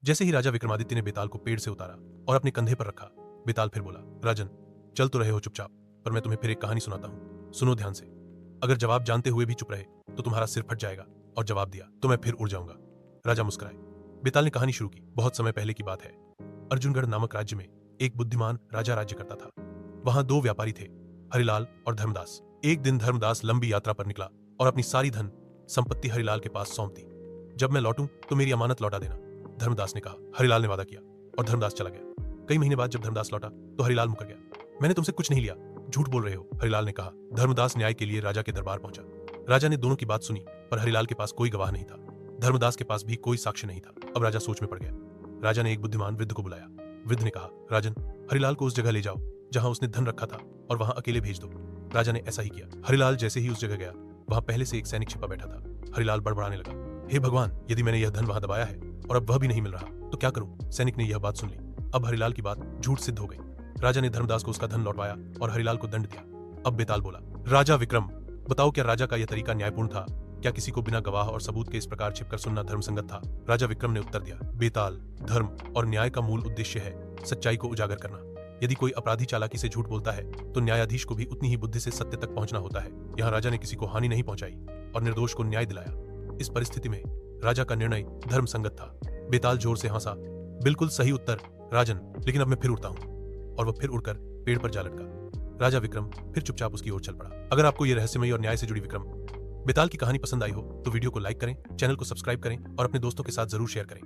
जैसे ही राजा विक्रमादित्य ने बेताल को पेड़ से उतारा और अपने कंधे पर रखा, बेताल फिर बोला, राजन, चल तो रहे हो चुपचाप, पर मैं तुम्हें फिर एक कहानी सुनाता हूँ, सुनो ध्यान से। अगर जवाब जानते हुए भी चुप रहे तो तुम्हारा सिर फट जाएगा, और जवाब दिया तो मैं फिर उड़ जाऊंगा। राजा मुस्कुराए। बेताल ने कहानी शुरू की। बहुत समय पहले की बात है। अर्जुनगढ़ नामक राज्य में एक बुद्धिमान राजा राज्य करता था। वहां दो व्यापारी थे, हरिलाल और धर्मदास। एक दिन धर्मदास लंबी यात्रा पर निकला और अपनी सारी धन संपत्ति हरिलाल के पास सौंप दी। जब मैं लौटूं तो मेरी अमानत लौटा देना, धर्मदास ने कहा। हरिलाल ने वादा किया और धर्मदास चला गया। कई महीने बाद जब धर्मदास लौटा तो हरिलाल मुकर गया। मैंने तुमसे कुछ नहीं लिया, झूठ बोल रहे हो, हरिलाल ने कहा। धर्मदास न्याय के लिए राजा के दरबार पहुंचा। राजा ने दोनों की बात सुनी, पर हरिलाल के पास कोई गवाह नहीं था, धर्मदास के पास भी कोई साक्ष्य नहीं था। अब राजा सोच में पड़ गया। राजा ने एक बुद्धिमान वृद्ध को बुलाया। वृद्ध ने कहा, राजन, हरिलाल को उस जगह ले जाओ जहां उसने धन रखा था और वहां अकेले भेज दो। राजा ने ऐसा ही किया। हरिलाल जैसे ही उस जगह गया, वहां पहले से एक सैनिक छिपा बैठा था। हरिलाल बड़बड़ाने लगा, हे भगवान, यदि मैंने यह धन वहां दबाया है और अब वह भी नहीं मिल रहा तो क्या करूं? सैनिक ने यह बात सुन ली। अब हरिलाल की बात झूठ सिद्ध हो गई। राजा ने धर्मदास को उसका धन लौटवाया और हरिलाल को दंड दिया। अब बेताल बोला, राजा विक्रम, बताओ, क्या राजा का यह तरीका न्यायपूर्ण था? क्या किसी को बिना गवाह और सबूत के इस प्रकार छिपकर सुनना धर्मसंगत था? राजा विक्रम ने उत्तर दिया, बेताल, धर्म और न्याय का मूल उद्देश्य है सच्चाई को उजागर करना। यदि कोई अपराधी चालाकी से झूठ बोलता है तो न्यायाधीश को भी उतनी ही बुद्धि से सत्य तक पहुंचना होता है। यहाँ राजा ने किसी को हानि नहीं पहुंचाई और निर्दोष को न्याय दिलाया। इस परिस्थिति में राजा का निर्णय धर्मसंगत था। बेताल जोर से हंसा, बिल्कुल सही उत्तर राजन, लेकिन अब मैं फिर उड़ता हूँ। और वह फिर उड़कर पेड़ पर जा लटका। राजा विक्रम फिर चुपचाप उसकी ओर चल पड़ा। अगर आपको यह रहस्यमयी और न्याय से जुड़ी विक्रम बेताल की कहानी पसंद आई हो तो वीडियो को लाइक करें, चैनल को सब्सक्राइब करें और अपने दोस्तों के साथ जरूर शेयर करें।